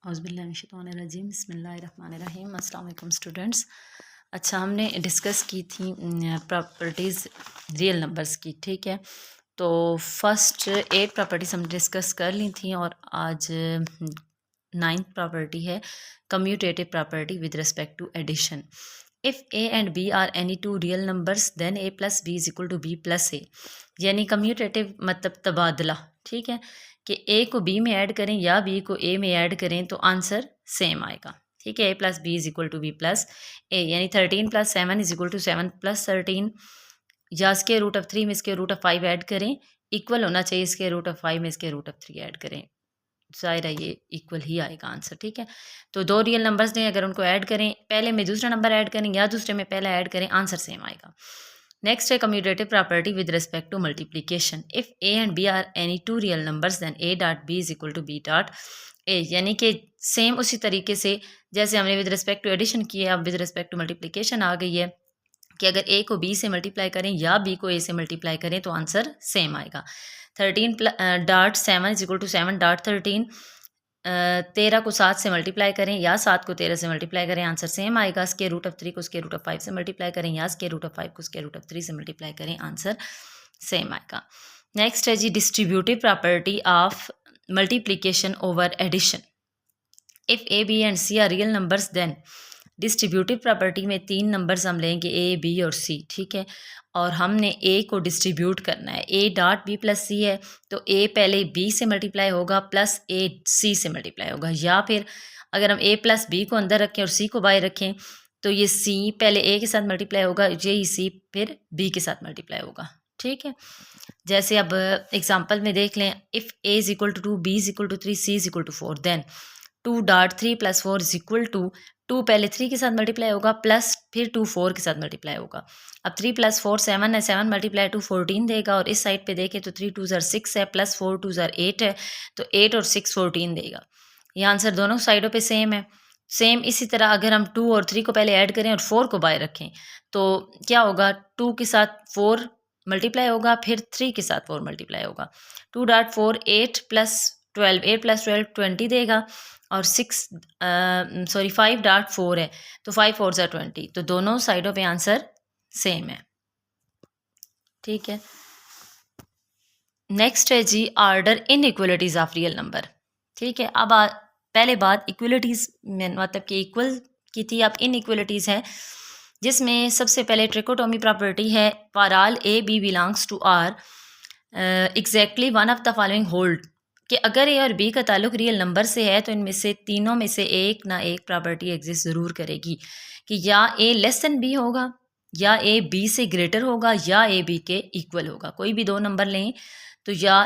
औज़ुबिल्लाहिमिनश्शैतानिर्रजीम बिस्मिल्लाहिर्रहमानिर्रहीम। अस्सलाम वालेकुम स्टूडेंट्स। अच्छा, हमने डिस्कस की थी प्रॉपर्टीज़ रियल नंबर्स की, ठीक है। तो फर्स्ट 8 प्रॉपर्टीज़ हम डिस्कस कर ली थी और आज 9th प्रॉपर्टी है commutative property with respect to addition. If A and B are any two real numbers then A plus B is equal to B plus A, यानी कम्यूटेटिव मतलब तबादला, ठीक है, कि ए को बी में ऐड करें या बी को ए में ऐड करें तो आंसर सेम आएगा, ठीक है। A plus B is equal to B plus A, यानी 13 plus 7 is equal to 7 plus 13, या स्क्वायर रूट ऑफ 3 में स्क्वायर रूट ऑफ 5 ऐड करें, इक्वल होना चाहिए स्क्वायर रूट ऑफ 5 में स्क्वायर रूट ऑफ 3 ऐड करें, ज़ाहिर है ये इक्वल ही आएगा आंसर, ठीक है। तो दो रियल नंबर्स दें, अगर उनको ऐड करें, पहले में दूसरा नंबर ऐड करें या दूसरे में पहला ऐड करें, आंसर सेम आएगा। नेक्स्ट है commutative property with respect to multiplication. If A and B are any two real numbers then A dot B is equal to B dot A, यानी कि सेम उसी तरीके से जैसे हमने विद रिस्पेक्ट टू एडिशन किया, अब विद रिस्पेक्ट टू मल्टीप्लिकेशन आ गई है कि अगर ए को बी से मल्टीप्लाई करें या बी को ए से मल्टीप्लाई करें तो आंसर सेम आएगा। 13 dot 7 is equal to 7 dot 13, 13 को 7 से मल्टीप्लाई करें या 7 को 13 से मल्टीप्लाई करें, आंसर सेम आएगा। स्क्वायर रूट ऑफ 3 को स्क्वायर रूट ऑफ 5 से मल्टीप्लाई करें या स्क्वायर रूट ऑफ 5 को स्क्वायर रूट ऑफ 3 से मल्टीप्लाई करें, आंसर सेम आएगा। नेक्स्ट है जी distributive property of multiplication over addition. If A B and C are real numbers then, distributive property में 3 नंबर्स हम लेंगे ए बी और सी, ठीक है, और हमने ए को डिस्ट्रीब्यूट करना है। ए डॉट बी प्लस सी है तो ए पहले बी से मल्टीप्लाई होगा प्लस ए सी से मल्टीप्लाई होगा, या फिर अगर हम ए प्लस बी को अंदर रखें और सी को बाहर रखें तो ये सी पहले ए के साथ मल्टीप्लाई होगा, ये सी फिर बी के साथ मल्टीप्लाई होगा, ठीक है। जैसे अब एग्जाम्पल में देख लें, if A is equal to 2, B is equal to 3, C is equal to 4, then 2 dot 3 plus 4 is equal to 2 पहले 3 के साथ मल्टीप्लाई होगा प्लस फिर 2 4 के साथ मल्टीप्लाई होगा। अब 3 प्लस 4 7 है, 7 मल्टीप्लाई 2 14 देगा, और इस साइड पे देखें तो 3 2 6 है प्लस 4 2 8 है, तो 8 और 6 14 देगा। ये आंसर दोनों साइडों पे सेम है। सेम इसी तरह अगर हम 2 और 3 को पहले ऐड करें और 4 को बाहर रखें तो क्या होगा, 2 के साथ 4 मल्टीप्लाई होगा फिर 3 के साथ 4 मल्टीप्लाई होगा। 2 डॉट 4 8 प्लस 12, 8 प्लस 12 20 देगा, और 5 डॉट 4 है तो 5 4 ज़ा 20, तो दोनों साइडों पे आंसर सेम है, ठीक है। नेक्स्ट है जी order inequalities of real number, ठीक है। अब पहले बात इक्वलिटीज़ में मतलब कि इक्वल की थी, अब इनइक्वलिटीज़ है जिसमें सबसे पहले ट्रिकोटोमी प्रॉपर्टी है, for all A B belongs to R exactly one of the following hold, कि अगर ए और बी का ताल्लुक रियल नंबर से है तो इनमें से तीनों में से एक ना एक प्रॉपर्टी एग्जिस्ट ज़रूर करेगी, कि या ए लेस देन बी होगा, या ए बी से ग्रेटर होगा, या ए बी के इक्वल होगा। कोई भी दो नंबर लें तो या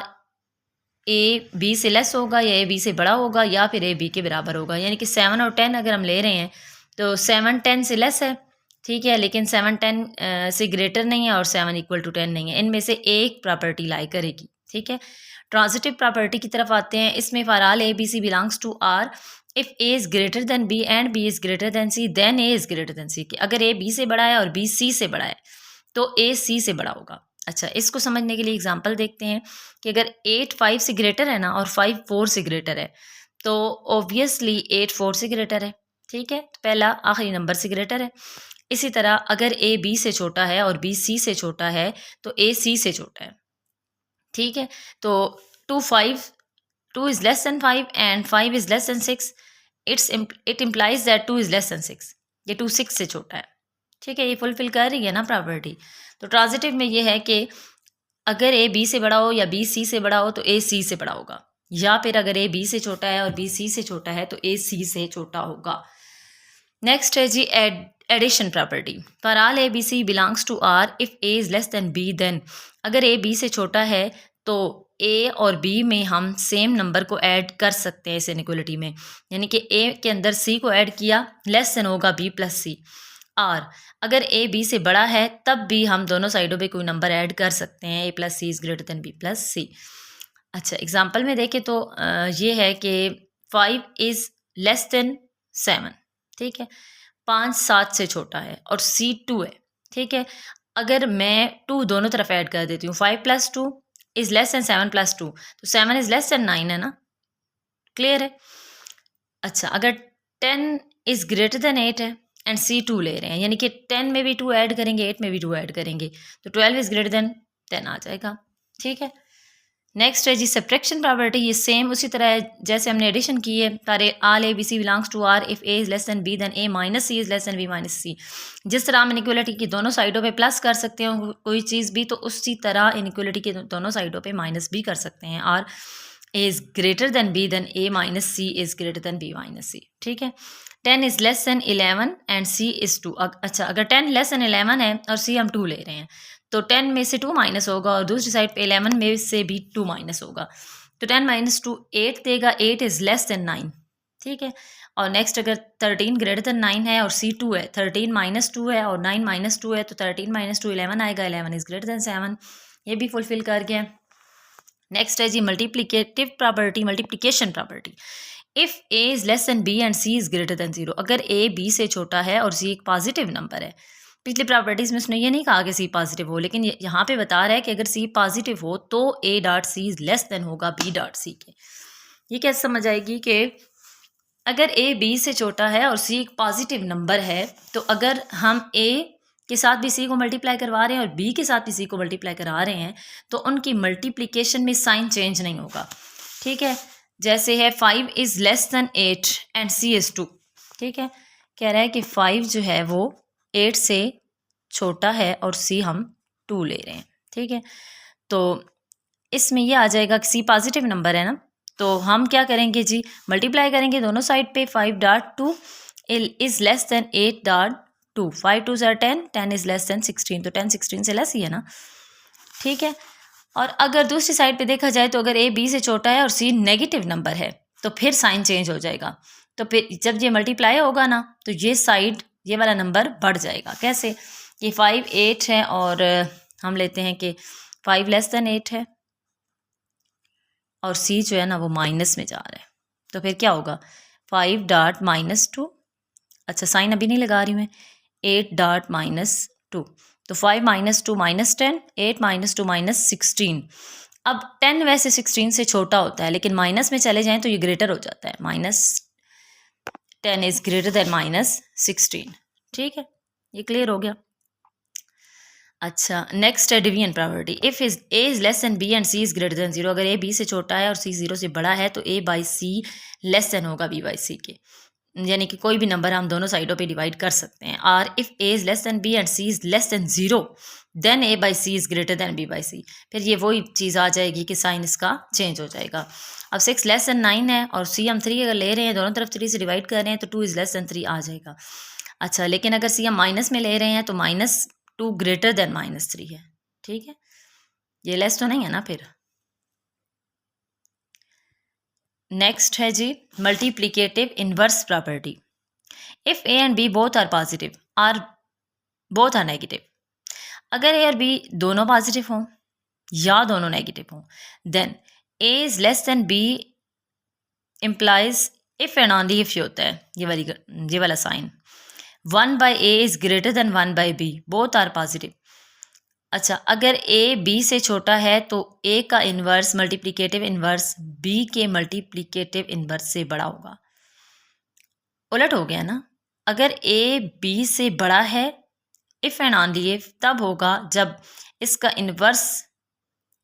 ए बी से लेस होगा, या ए बी से बड़ा होगा, या फिर ए बी के बराबर होगा। यानी कि 7 और 10 अगर हम ले रहे हैं तो 7 10 से लेस है, ठीक है, लेकिन 7 10 से ग्रेटर नहीं है और 7 इक्वल टू 10 नहीं है। इनमें से एक प्रॉपर्टी लाई करेगी, ठीक है। ट्रांजिटिव प्रॉपर्टी की तरफ आते हैं। इसमें for all A B C belongs to R, if A is greater than B and B is greater than C then A is greater than C, कि अगर ए बी से बड़ा है और बी सी से बड़ा है तो ए सी से बड़ा होगा। अच्छा, इसको समझने के लिए एग्जांपल देखते हैं कि अगर 8 5 से ग्रेटर है ना और 5 4 से ग्रेटर है तो ऑब्वियसली 8 4 से ग्रेटर है, ठीक है, तो पहला आखिरी नंबर से ग्रेटर है। इसी तरह अगर ए बी से छोटा है और बी सी से छोटा है तो ए सी से छोटा है, ठीक है। तो 2 is less then 5 and 5 is less then 6, it implies that 2 is less then 6, ये 2 6 से छोटा है, ठीक है। ये फुलफिल कर रही है ना प्रॉपर्टी। तो ट्रांजिटिव में ये है कि अगर ए बी से बड़ा हो या बी सी से बड़ा हो तो ए सी से बड़ा होगा, या फिर अगर ए बी से छोटा है और बी सी से छोटा है तो ए सी से छोटा होगा। नेक्स्ट है जी addition property, for all A B C belongs to R, if A is less than B then, अगर ए बी से छोटा है तो ए और बी में हम सेम नंबर को ऐड कर सकते हैं इस इनइक्वलिटी में, यानी कि ए के अंदर सी को ऐड किया, लेस देन होगा बी प्लस सी, और अगर ए बी से बड़ा है तब भी हम दोनों साइडों पे कोई नंबर ऐड कर सकते हैं, A plus C is greater than B plus C. अच्छा, एग्जांपल में देखें तो ये है कि 5 इज़ लेस देन 7, ठीक है, 5 7 से छोटा है और सी 2 है, ठीक है। अगर मैं 2 दोनों तरफ ऐड कर देती हूँ, 5 plus 2 is less then 7 plus 2, तो 7 इज़ लेस देन 9 है ना, क्लियर है। अच्छा, अगर 10 इज़ ग्रेटर देन 8 है एंड सी 2 ले रहे हैं, यानी कि 10 में भी 2 ऐड करेंगे, 8 में भी 2 ऐड करेंगे, तो 12 इज़ ग्रेटर देन 10 आ जाएगा। ठीक है, नेक्स्ट है जी सब्ट्रैक्शन प्रॉपर्टी। ये सेम उसी तरह है जैसे हमने एडिशन की है। सारे all A B C belongs to R if A is less than B then A minus C is less than B minus C. जिस तरह हम इनइक्वलिटी की दोनों साइडों पे प्लस कर सकते हैं कोई चीज़ भी, तो उसी तरह इनइक्वलिटी के दोनों साइडों पे माइनस भी कर सकते हैं। Or A is greater than B then A minus C is greater than B minus C. ठीक है, 10 is less than 11 and C is 2। अच्छा, अगर 10 लेस देन 11 है और सी हम 2 ले रहे हैं, तो 10 में से 2 माइनस होगा और दूसरी साइड पे 11 में से भी 2 माइनस होगा, तो 10 माइनस 2 8 देगा। 8 इज़ लेस देन 9। ठीक है, और नेक्स्ट अगर 13 ग्रेटर देन 9 है और सी 2 है, 13 माइनस 2 है और 9 माइनस 2 है, तो 13 माइनस 2 11 आएगा। 11 इज़ ग्रेटर देन 7, ये भी फुलफिल कर गया। नेक्स्ट है जी multiplicative property, multiplication property. If A is less than B and C is greater than 0। अगर ए बी से छोटा है और सी एक पॉजिटिव नंबर है। पिछली प्रॉपर्टीज़ में उसने ये नहीं कहा कि सी पॉजिटिव हो, लेकिन यहाँ पे बता रहा है कि अगर सी पॉजिटिव हो तो A dot C is less than होगा बी डॉट सी के। ये कैसे समझ आएगी कि अगर ए बी से छोटा है और सी एक पॉजिटिव नंबर है, तो अगर हम ए के साथ भी सी को मल्टीप्लाई करवा रहे हैं और बी के साथ भी सी को मल्टीप्लाई करा रहे हैं, तो उनकी मल्टीप्लिकेशन में साइन चेंज नहीं होगा। ठीक है, जैसे है 5 is less than 8 and C is 2। ठीक है, कह रहा है कि 5 जो है वो 8 से छोटा है और सी हम 2 ले रहे हैं। ठीक है, तो इसमें ये आ जाएगा कि सी पॉजिटिव नंबर है ना, तो हम क्या करेंगे जी, मल्टीप्लाई करेंगे दोनों साइड पे। 5 dot 2 is less than 8 dot 2। 5 2 ज़ा 10, 10 इज़ लेस देन 16, तो 10 16 से लेस ही है ना। ठीक है, और अगर दूसरी साइड पे देखा जाए तो अगर ए बी से छोटा है और सी नेगेटिव नंबर है, तो फिर साइन चेंज हो जाएगा। तो फिर जब ये मल्टीप्लाई होगा ना, तो ये साइड, ये वाला नंबर बढ़ जाएगा। कैसे, ये 5 8 है और हम लेते हैं कि 5 लेस देन 8 है और सी जो है ना वो माइनस में जा रहा है, तो फिर क्या होगा, 5 डॉट माइनस 2। अच्छा, साइन अभी नहीं लगा रही हूँ मैं। 8 डॉट माइनस 2, तो 5 माइनस 2 माइनस 10, 8 माइनस 2 माइनस 16। अब 10 वैसे 16 से छोटा होता है, लेकिन माइनस में चले जाएं तो ये ग्रेटर हो जाता है। Minus 10 is greater then minus 16। ठीक है, ये क्लियर हो गया। अच्छा, नेक्स्ट है division property. If is A is less than B and C is greater than 0। अगर ए बी से छोटा है और सी 0 से बड़ा है, तो ए बाई सी लेस देन होगा बी बाई सी के, यानी कि कोई भी नंबर हम दोनों साइडों पे डिवाइड कर सकते हैं। और if A is less than B and C is less than 0, then A by C is greater than B by C. फिर ये वही चीज़ आ जाएगी कि साइन इसका चेंज हो जाएगा। अब 6 लेस देन 9 है और सी हम 3 अगर ले रहे हैं, दोनों तरफ 3 से डिवाइड कर रहे हैं, तो 2 इज़ लेस देन 3 आ जाएगा। अच्छा, लेकिन अगर सी हम माइनस में ले रहे हैं, तो -2 ग्रेटर देन -3 है। ठीक है, ये लेस तो नहीं है ना फिर। नेक्स्ट है जी multiplicative inverse property. If A and B both are positive or both are negative. अगर ए और बी दोनों पॉजिटिव हों या दोनों नेगेटिव हों, then A is less than B implies if and only if ये होता है ये वाला sign. 1 by A is greater than 1 by B, both are positive. अच्छा, अगर ए बी से छोटा है तो ए का इन्वर्स मल्टीप्लिकेटिव इन्वर्स बी के मल्टीप्लिकेटिव इन्वर्स से बड़ा होगा। उलट हो गया ना, अगर ए बी से बड़ा है इफ़ एंड ओनली इफ तब होगा जब इसका इन्वर्स,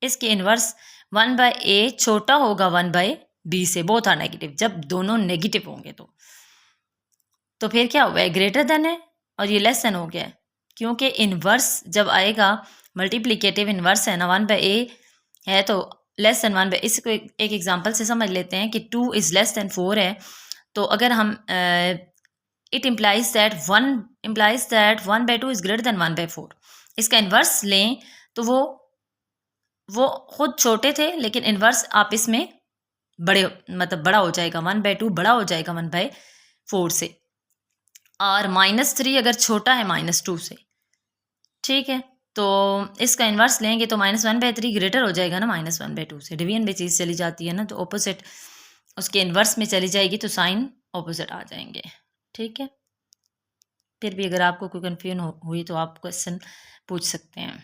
इसके इन्वर्स 1 बाय ए छोटा होगा 1 बाय बी से, बोथ आर नेगेटिव। जब दोनों नेगेटिव होंगे तो फिर क्या हुआ है, ग्रेटर देन है और ये लेस देन हो गया है, क्योंकि इन्वर्स जब आएगा मल्टीप्लिकेटिव इन्वर्स है ना, 1 बाय ए है तो लेस देन 1 बाय, इसको एक एग्जांपल से समझ लेते हैं कि 2 इज़ लेस देन 4 है, तो अगर हम it implies that 1 by 2 is greater than 1 by 4, इसका इन्वर्स लें तो वो खुद छोटे थे, लेकिन इन्वर्स आप इसमें बड़े, मतलब बड़ा हो जाएगा, 1 बाय 2 बड़ा हो जाएगा 1 बाय 4 से। और -3 अगर छोटा है -2 से, ठीक है, तो इसका इन्वर्स लेंगे तो -1 बाय 3 ग्रेटर हो जाएगा ना -1 बाय 2 से। डिवीजन में चीज़ चली जाती है ना, तो ऑपोजिट उसके इन्वर्स में चली जाएगी तो साइन ऑपोजिट आ जाएंगे। ठीक है, फिर भी अगर आपको कोई कन्फ्यूजन हुई तो आप क्वेश्चन पूछ सकते हैं।